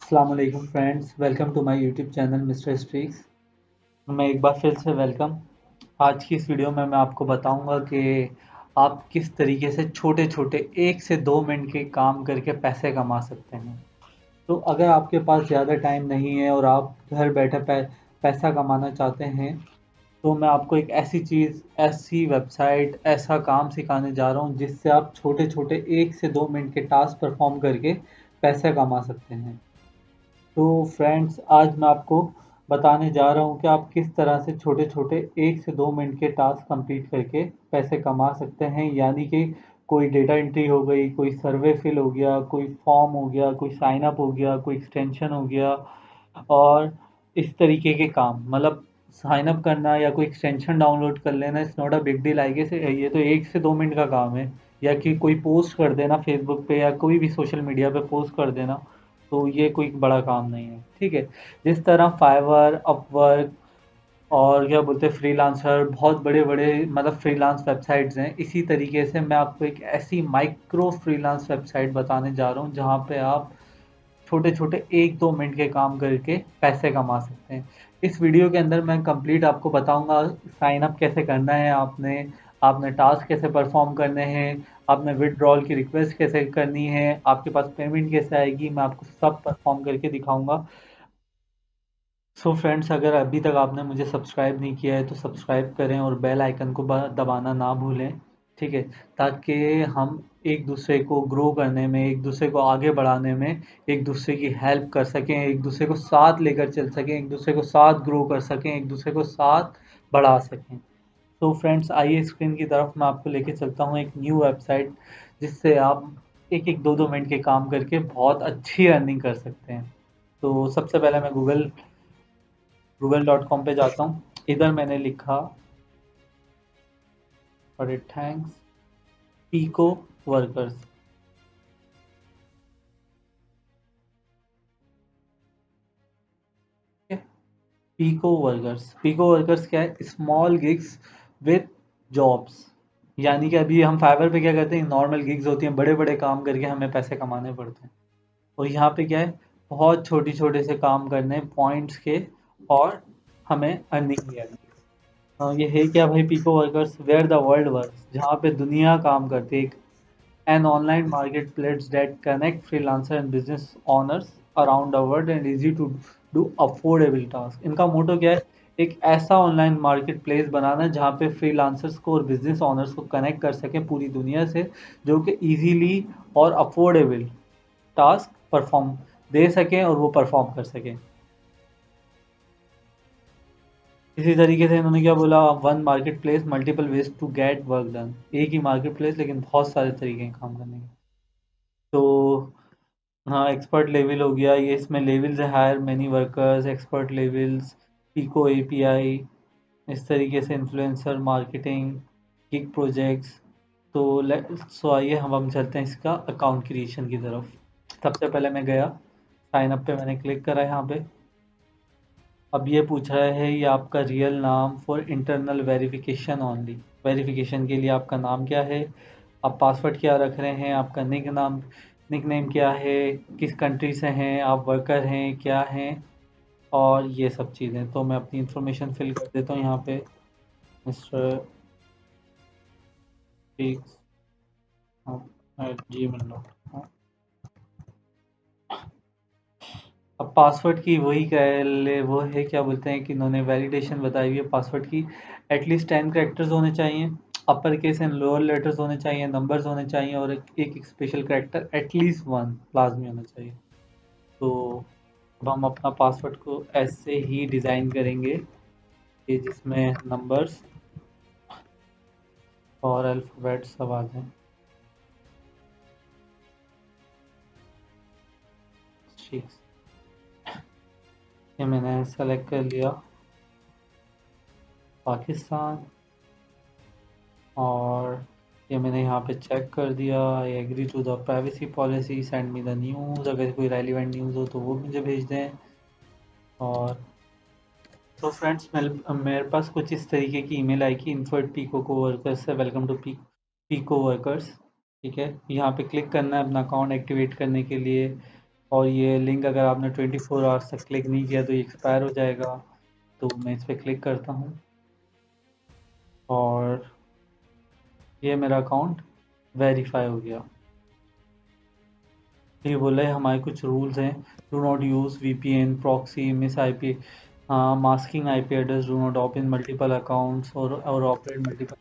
अस्सलाम वालेकुम friends, welcome to my YouTube channel mister Streaks. मैं एक बार फिर से वेलकम। आज की इस वीडियो में मैं आपको बताऊंगा कि आप किस तरीके से छोटे छोटे 1 से 2 मिनट के काम करके पैसे कमा सकते हैं। तो अगर आपके पास ज़्यादा टाइम नहीं है और आप घर बैठे पैसा कमाना चाहते हैं, तो मैं आपको एक ऐसी चीज़, ऐसी वेबसाइट, ऐसा काम सिखाने जा रहा हूँ जिससे आप छोटे छोटे 1 से 2 मिनट के टास्क परफॉर्म करके पैसे कमा सकते हैं। तो फ्रेंड्स, आज मैं आपको बताने जा रहा हूँ कि आप किस तरह से छोटे-छोटे 1 से 2 मिनट के टास्क कंप्लीट करके पैसे कमा सकते हैं। यानी कि कोई डेटा एंट्री हो गई, कोई सर्वे फिल हो गया, कोई फॉर्म हो गया, कोई साइन अप हो गया, कोई एक्सटेंशन हो गया और इस तरीके के काम, मतलब साइन अप करना या कोई एक्सटेंशन डाउनलोड कर लेना, it's not a big deal I guess. ये तो 1 से 2 मिनट का काम है। या कि कोई पोस्ट कर देना फेसबुक पे या कोई भी सोशल मीडिया पे पोस्ट कर देना, तो ये कोई बड़ा काम नहीं है, ठीक है। जिस तरह फाइवर, अपवर्क और क्या बोलते हैं फ्रीलांसर, बहुत बड़े बड़े मतलब फ्रीलांस वेबसाइट्स हैं, इसी तरीके से मैं आपको एक ऐसी माइक्रो फ्रीलांस वेबसाइट बताने जा रहा हूँ जहाँ पे आप छोटे छोटे 1-2 मिनट के काम करके पैसे कमा सकते हैं। इस वीडियो के अंदर मैं कंप्लीट आपको बताऊंगा साइन अप कैसे करना है, आपने आपने टास्क कैसे परफॉर्म करने हैं, आपने विड्रॉल की रिक्वेस्ट कैसे करनी है, आपके पास पेमेंट कैसे आएगी, मैं आपको सब परफॉर्म करके दिखाऊंगा। सो फ्रेंड्स, अगर अभी तक आपने मुझे सब्सक्राइब नहीं किया है तो सब्सक्राइब करें और बेल आइकन को दबाना ना भूलें, ठीक है। ताकि हम एक दूसरे को ग्रो करने में, एक दूसरे को आगे बढ़ाने में, एक दूसरे की हेल्प कर सकें, एक दूसरे को साथ लेकर चल सकें, एक दूसरे को साथ ग्रो कर सकें, एक दूसरे को साथ बढ़ा सकें। तो फ्रेंड्स, आइए स्क्रीन की तरफ मैं आपको लेके चलता हूँ एक न्यू वेबसाइट जिससे आप एक एक 2-2 मिनट के काम करके बहुत अच्छी अर्निंग कर सकते हैं। तो सबसे पहले मैं गूगल.com पे जाता हूँ। इधर मैंने लिखा, बड़े thanks, Pico workers. Pico workers क्या है? Small gigs with jobs. यानी कि अभी हम फाइवर पे क्या करते हैं, नॉर्मल गिग्स होती हैं, बड़े बड़े काम करके हमें पैसे कमाने पड़ते हैं। और यहाँ पे क्या है, बहुत छोटे छोटे से काम करने हैं पॉइंट्स के, और हमें अर्निंग भी आती है। ये है क्या भाई? Pico workers where the world works, जहाँ पे दुनिया काम करती है। An online marketplace that connect freelancer and business owners around the world and easy to do affordable tasks। इनका मोटो क्या है? एक ऐसा ऑनलाइन मार्केट प्लेस बनाना जहाँ पे फ्रीलांसर्स को और बिजनेस ओनर्स को कनेक्ट कर सकें पूरी दुनिया से, जो कि इजीली और अफोर्डेबल टास्क परफॉर्म दे सकें और वो परफॉर्म कर सकें। इसी तरीके से इन्होंने क्या बोला, one market place multiple ways to get work done. एक ही मार्केट प्लेस लेकिन बहुत सारे तरीके हैं काम करने के। तो हाँ, एक्सपर्ट लेवल हो गया ये, इसमें लेवल्स है, hire many workers, expert levels, Pico API, इस तरीके से इन्फ्लुएंसर मार्केटिंग, गिग प्रोजेक्ट्स। तो सो आइए हम चलते हैं इसका अकाउंट क्रिएशन की तरफ। सबसे पहले मैं गया, साइन अप पे मैंने क्लिक करा यहाँ पे। अब ये पूछ रहा है ये आपका रियल नाम for internal verification only. Verification के लिए आपका नाम क्या है, आप पासवर्ड क्या रख रहे हैं, आपका निक नेम क्या है, किस कंट्री से हैं, आप वर्कर हैं क्या हैं, और ये सब चीज़ें। तो मैं अपनी इंफॉर्मेशन फिल कर देता हूँ यहाँ पे, मिस्टर gmail.com। अब पासवर्ड की वही कह ले, वो है क्या बोलते हैं कि इन्होंने वैलिडेशन बताई हुई है पासवर्ड की। एटलीस्ट 10 कैरेक्टर्स होने चाहिए, upper case and lower letters होने चाहिए, नंबर्स होने चाहिए, और एक स्पेशल कैरेक्टर एटलीस्ट वन लाजमी होना चाहिए। तो अब हम अपना पासवर्ड को ऐसे ही डिज़ाइन करेंगे कि जिसमें नंबर्स और अल्फ़ाबेट सब आ जाएं। ठीक, ये मैंने सेलेक्ट कर लिया पाकिस्तान, और ये मैंने यहाँ पे चेक कर दिया। I agree to the privacy policy, send me the news, अगर कोई रेलिवेंट न्यूज़ हो तो वो मुझे भेज दें। और तो फ्रेंड्स, मेरे पास कुछ इस तरीके की ईमेल आई कि इन्फो पीको को वर्कर्स से, वेलकम टू पीको वर्कर्स। ठीक है, यहाँ पे क्लिक करना है अपना अकाउंट एक्टिवेट करने के लिए। और ये लिंक अगर आपने 24 आवर्स तक क्लिक नहीं किया तो ये एक्सपायर हो जाएगा। तो मैं इस पर क्लिक करता हूँ और ये मेरा अकाउंट वेरीफाई हो गया। तो ये बोला है हमारे कुछ रूल्स हैं। Do not use VPN, proxy, miss IP, masking IP address, do not open multiple accounts और operate multiple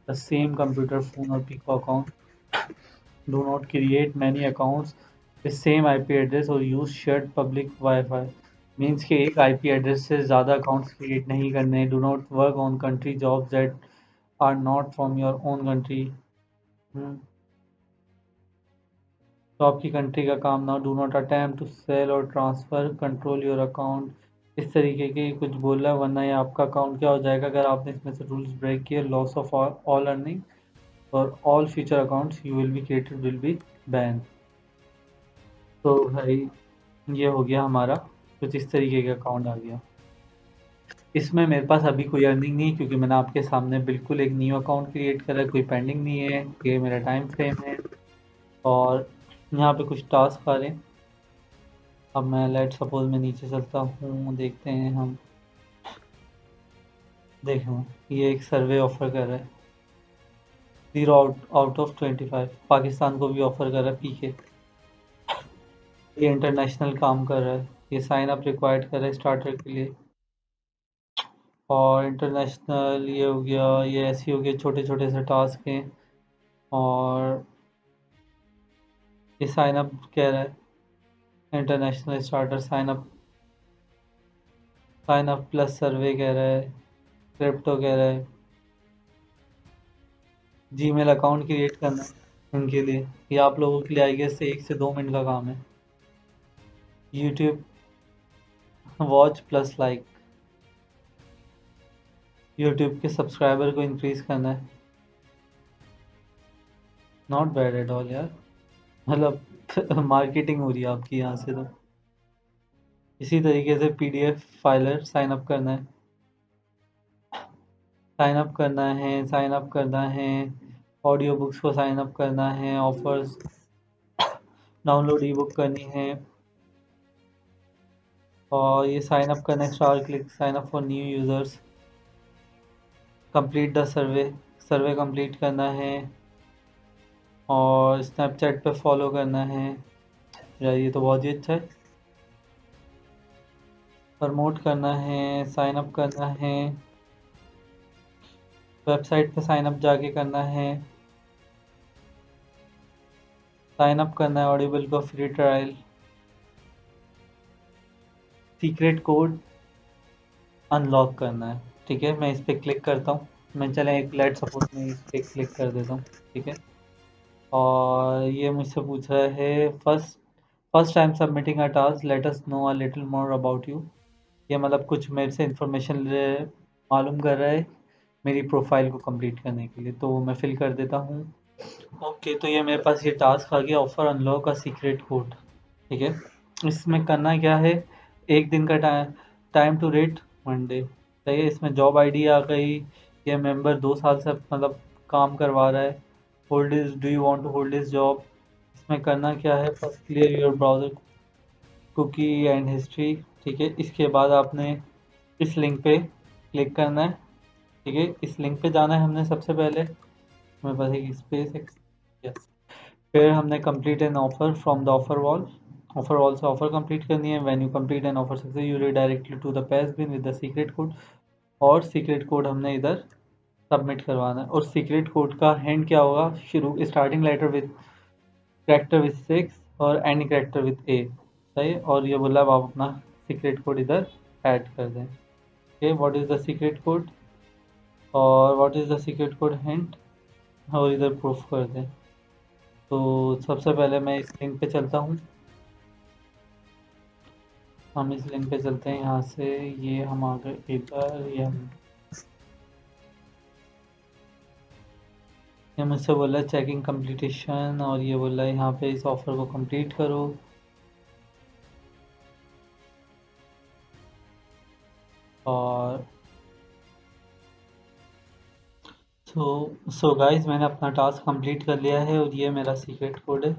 the same computer, phone और pico account. Do not create many accounts with same IP address और use shared public wifi. Means कि एक IP address से ज़्यादा accounts create नहीं करने। Do not work on country jobs that are not from your own country. तो आपकी country का काम ना। Do not attempt to sell or transfer, control your account. इस तरीके के कुछ बोल रहा है, वरना ये आपका अकाउंट क्या हो जाएगा अगर आपने इसमें से रूल्स ब्रेक किए। लॉस ऑफ ऑल अर्निंग और all future accounts you will be created will be ban. तो भाई ये हो गया हमारा, कुछ इस तरीके का अकाउंट आ गया। इसमें मेरे पास अभी कोई अर्निंग नहीं है क्योंकि मैंने आपके सामने बिल्कुल एक न्यू अकाउंट क्रिएट करा है, कोई पेंडिंग नहीं है। ये मेरा टाइम फ्रेम है और यहाँ पे कुछ टास्क आ रहे हैं। अब मैं लेट सपोज मैं नीचे चलता हूँ, देखते हैं हम। देखो ये एक सर्वे ऑफर कर रहा है, 0 आउट ऑफ 25। पाकिस्तान को भी ऑफर कर रहा है पीके। ये इंटरनेशनल काम कर रहा है। ये साइन अप रिक्वायर्ड कर रहा है स्टार्टर के लिए। और इंटरनेशनल ये हो गया, ये ऐसे हो गए छोटे छोटे से टास्क हैं। और ये साइन अप कह रहा है, international starter sign up plus survey कह रहा है, क्रिप्टो कह रहा है, जीमेल अकाउंट क्रिएट करना है इनके लिए। ये आप लोगों के लिए आई गेस 1 से 2 मिनट का काम है। YouTube watch plus like, YouTube के सब्सक्राइबर को इंक्रीज करना है। नॉट बैड एट ऑल यार, मतलब मार्केटिंग हो रही है आपकी यहाँ से। तो इसी तरीके से पीडीएफ फाइलर साइन अप करना है, साइन अप करना है। ऑडियो बुक्स को साइन अप करना है, ऑफर्स डाउनलोड ई बुक करनी है। और ये साइन अप करना है, star click sign up for new users, complete the survey, survey complete करना है। और स्नैपचैट पे फॉलो करना है। यार ये तो बहुत ही अच्छा है। प्रमोट करना है, साइन अप करना है, वेबसाइट पे साइन अप जाके करना है, साइन अप करना है ऑडिबल को free trial, secret code unlock करना है। ठीक है, मैं इस पर क्लिक करता हूँ। मैं चले एक लेट सपोज मैं इस पर क्लिक कर देता हूँ। ठीक है, और ये मुझसे पूछ रहा है first time submitting a task, let us know a little more about you. ये मतलब कुछ मेरे से इंफॉर्मेशन मालूम कर रहा है मेरी प्रोफाइल को कंप्लीट करने के लिए। तो मैं फिल कर देता हूँ। ओके, तो ये मेरे पास ये टास्क आ गया, ऑफर अनलॉक का सीक्रेट कोड। ठीक है, इसमें करना क्या है, एक दिन का टाइम टू रेट मंडे। सही है, इसमें जॉब आईडी आ गई। ये मेंबर 2 साल से मतलब काम करवा रहा है। Hold is, do you want to hold is job. इसमें करना क्या है, first clear your browser cookie and history. ठीक है, इसके बाद आपने इस लिंक पे क्लिक करना है। ठीक है, इस लिंक पे जाना है हमने सबसे पहले। मेरे पास एक स्पेस है, यस। फिर हमने complete an offer from the offer wall से ऑफर कंप्लीट करनी है। When you complete an offer success you redirectly to the page been with the secret code. और सीक्रेट कोड हमने इधर सबमिट करवाना है। और सीक्रेट कोड का हैंड क्या होगा, शुरू starting letter with character with 6 और एंड करेक्टर विद ए। सही, और ये बोला अब आप अपना सीक्रेट कोड इधर ऐड कर दें। Okay, what is the secret code और what is the secret code hint, और इधर प्रूफ कर दें। तो सबसे पहले मैं इस लिंक पे चलता हूँ। हम इस लिंक पे चलते हैं यहाँ से। ये हम आ गए इधर। ये मुझसे बोला है चेकिंग कंप्लीटेशन, और ये बोला है यहाँ पे इस ऑफर को कंप्लीट करो। और सो गाइस, मैंने अपना टास्क कंप्लीट कर लिया है और ये मेरा सीक्रेट कोड है।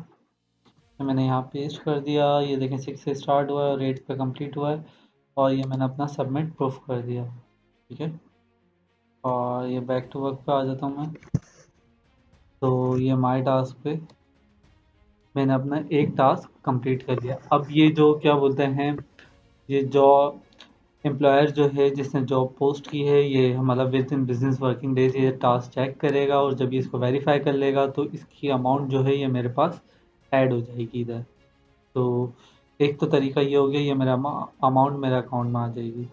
तो मैंने यहाँ पेस्ट कर दिया। ये देखें 6 से स्टार्ट हुआ है और 8 पे कंप्लीट हुआ है, और ये मैंने अपना सबमिट प्रूफ कर दिया। ठीक है, और ये बैक टू वर्क पे आ जाता हूँ मैं। तो ये माई टास्क पे मैंने अपना एक टास्क कंप्लीट कर दिया। अब ये जो क्या बोलते हैं, ये जॉब एम्प्लॉयर जो है जिसने जॉब पोस्ट की है, ये मतलब with in business working days ये टास्क चेक करेगा, और जब ये इसको वेरीफाई कर लेगा तो इसकी अमाउंट जो है ये मेरे पास ऐड हो जाएगी इधर। तो एक तो तरीका ये हो गया, ये मेरा अमाउंट मेरे अकाउंट में आ जाएगी।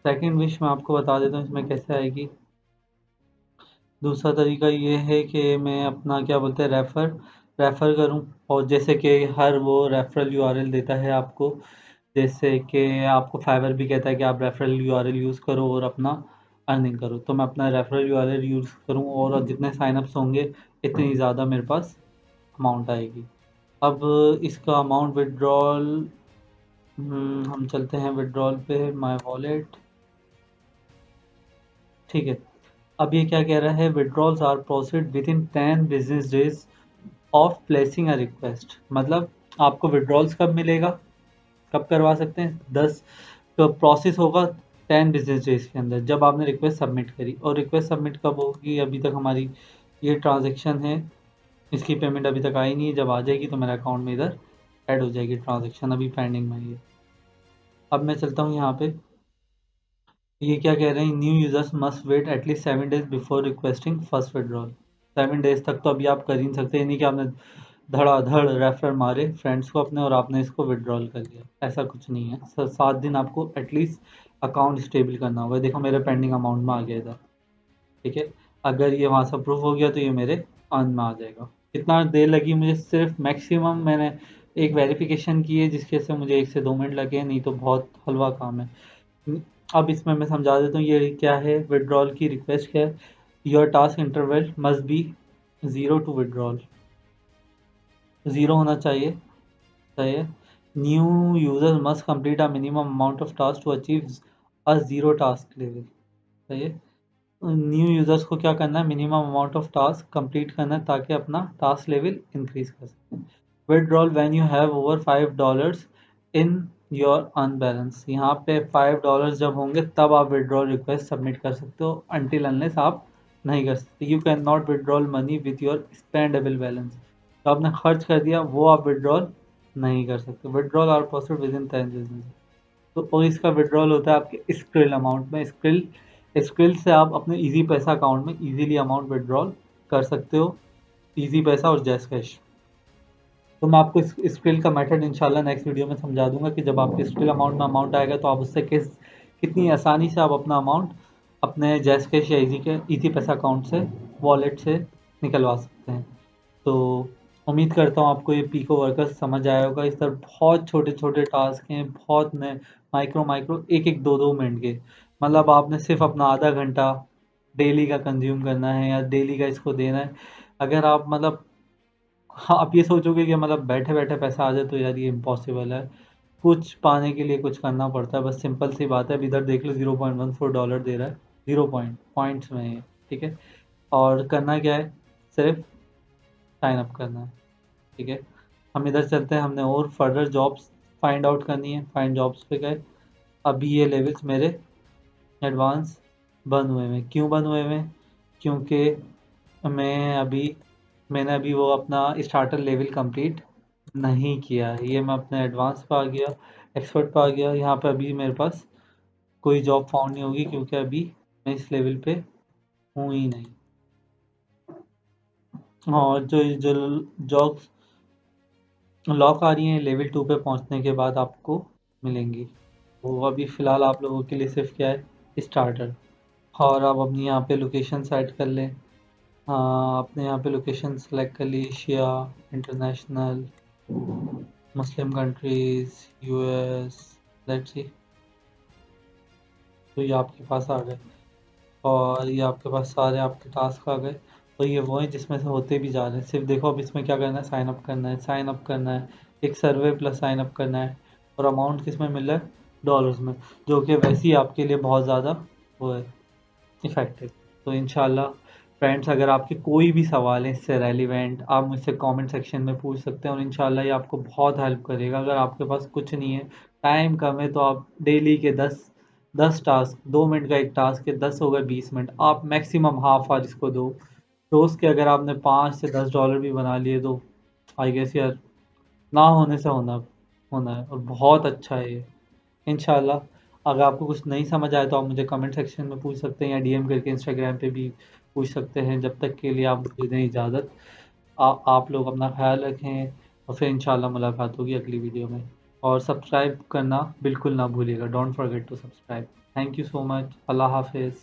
सेकंड विश मैं आपको बता देता हूँ इसमें कैसे आएगी। दूसरा तरीका ये है कि मैं अपना क्या बोलते हैं रेफ़र करूँ, और जैसे कि हर वो रेफरल यूआरएल देता है आपको, जैसे कि आपको फाइवर भी कहता है कि आप रेफरल यूआरएल यूज़ करो और अपना अर्निंग करो। तो मैं अपना रेफरल यूआरएल यूज़ करूँ, और जितने साइनअप्स होंगे इतनी ज़्यादा मेरे पास अमाउंट आएगी। अब इसका अमाउंट विड्रॉल, हम चलते हैं विड्रॉल पे, माय वॉलेट। ठीक है, अब ये क्या कह रहा है, withdrawals are proceed within 10 business days of placing a request. मतलब आपको विड्रॉल्स कब मिलेगा, कब करवा सकते हैं, 10, तो प्रोसेस होगा 10 बिजनेस डेज के अंदर जब आपने रिक्वेस्ट सबमिट करी। और रिक्वेस्ट सबमिट कब होगी, अभी तक हमारी ये ट्रांजैक्शन है, इसकी पेमेंट अभी तक आई नहीं है। जब आ जाएगी तो मेरे अकाउंट में इधर ऐड हो जाएगी, ट्रांजैक्शन अभी पेंडिंग में है ये। अब मैं चलता हूँ यहाँ पे, ये क्या कह रहे हैं, new users must wait at least 7 days before requesting first withdrawal. 7 days तक तो अभी आप कर ही नहीं सकते, नहीं कि आपने धड़ाधड़ रेफर मारे फ्रेंड्स को अपने और आपने इसको विड्रॉल कर लिया, ऐसा कुछ नहीं है। 7 दिन आपको एटलीस्ट अकाउंट स्टेबल करना होगा। देखो मेरे पेंडिंग अमाउंट में आ गया इधर। ठीक है, अगर ये वहाँ से अप्रूव हो गया तो ये मेरे अर्न में आ जाएगा। कितना देर लगी मुझे, सिर्फ मैक्सिमम मैंने एक वेरिफिकेशन की है जिसके से मुझे 1 से 2 मिनट लगे, नहीं तो बहुत हलवा काम है। अब इसमें मैं समझा देता हूँ ये क्या है, विड्रॉल की रिक्वेस्ट क्या है। Your task interval must be 0 to withdrawal, 0 होना चाहिए। New user must complete a minimum amount of task to achieve a 0 task level. सही है, न्यू यूजर्स को क्या करना है, minimum amount of task complete करना है ताकि अपना टास्क लेवल इंक्रीज कर सकें। Withdrawal when you have over $5 in your unbalance. यहाँ पे $5 जब होंगे तब आप विड्रॉल रिक्वेस्ट सबमिट कर सकते हो, अनटिल अनलेस आप नहीं कर सकते। You can not withdrawal money with your spendable balance. तो आपने खर्च कर दिया वो आप विड्रॉल नहीं कर सकते। Withdrawal are possible within 10 business. तो और इसका विड्रॉल होता है आपके स्क्रिल अमाउंट में। स्क्रिल से आप अपने इजी पैसा अकाउंट में इजीली अमाउंट विड्रॉल कर सकते हो, इजी पैसा और जैस कैश। तो मैं आपको इस स्क्रिल का मेथड इंशाल्लाह नेक्स्ट वीडियो में समझा दूंगा कि जब आपके स्क्रिल अमाउंट में अमाउंट आएगा तो आप उससे कितनी आसानी से आप अपना अमाउंट अपने जैस कैश या इजी पैसा अकाउंट से, वॉलेट से निकलवा सकते हैं। तो उम्मीद करता हूँ आपको ये पीको वर्कर्स समझ आया होगा। इस तरह बहुत छोटे छोटे टास्क हैं, बहुत नए, माइक्रो माइक्रो, एक एक 2-2 मिनट के। मतलब आपने सिर्फ अपना आधा घंटा डेली का कंज्यूम करना है या डेली का इसको देना है। अगर आप मतलब, हाँ, आप ये सोचोगे कि मतलब बैठे बैठे पैसा आ जाए तो यार ये इम्पॉसिबल है। कुछ पाने के लिए कुछ करना पड़ता है, बस सिंपल सी बात है। अब इधर देख लो $0.14 दे रहा है, 0 पॉइंट्स में है। ठीक है, और करना क्या है, सिर्फ साइन अप करना है। ठीक है, हम इधर चलते हैं, हमने और फर्दर जॉब्स फाइंड आउट करनी है। फाइंड जॉब्स पे गए, अभी ये लेवल्स मेरे एडवांस बंद हुए हैं। क्यों बंद हुए हैं, क्योंकि मैंने अभी वो अपना स्टार्टर लेवल कंप्लीट नहीं किया है। ये मैं अपने एडवांस पे आ गया, एक्सपर्ट पे आ गया। यहाँ पे अभी मेरे पास कोई जॉब फाउंड नहीं होगी क्योंकि अभी मैं इस लेवल पे हूँ ही नहीं। और जो जो जॉब्स लॉक आ रही हैं लेवल 2 पे पहुंचने के बाद आपको मिलेंगी, वो अभी फ़िलहाल आप लोगों के लिए सिर्फ क्या है, स्टार्टर। और आप अपनी यहाँ पे लोकेशन सेट कर लें। हाँ, आपने यहाँ पे लोकेशन सेलेक्ट कर ली, Asia, international, Muslim countries, US, let's see. तो ये आपके पास आ गए, और ये आपके पास सारे आपके टास्क आ गए। तो ये वो हैं जिसमें से होते भी जा रहे हैं। सिर्फ देखो अब इसमें क्या करना है, साइन अप करना है, साइन अप करना है, एक सर्वे प्लस साइन अप करना है, और अमाउंट किस में मिल रहा है, डॉलर्स में, जो कि वैसे ही आपके लिए बहुत ज़्यादा वो है, इफ़ेक्टिव। तो इंशाल्लाह फ्रेंड्स, अगर आपके कोई भी सवाल है इससे रेलिवेंट, आप मुझसे कमेंट सेक्शन में पूछ सकते हैं और इंशाल्लाह ये आपको बहुत हेल्प करेगा। अगर आपके पास कुछ नहीं है, टाइम कम है, तो आप डेली के 10 टास्क, 2 मिनट का एक टास्क है, 10 हो गए 20 मिनट, आप मैक्सिमम हाफ आवर इसको दो। रोज़ के अगर आपने $5 से $10 भी बना लिए तो आई गेस यार, ना होने से होना होना है, और बहुत अच्छा है ये। इंशाल्लाह अगर आपको कुछ नहीं समझ आए तो आप मुझे कमेंट सेक्शन में पूछ सकते हैं, या डीएम करके इंस्टाग्राम पे भी पूछ सकते हैं। जब तक के लिए आप मुझे दें इजाज़त। आप लोग अपना ख्याल रखें, और फिर इंशाल्लाह मुलाकात होगी अगली वीडियो में। और सब्सक्राइब करना बिल्कुल ना भूलिएगा, don't forget to subscribe. Thank you so much. अल्लाह हाफिज़।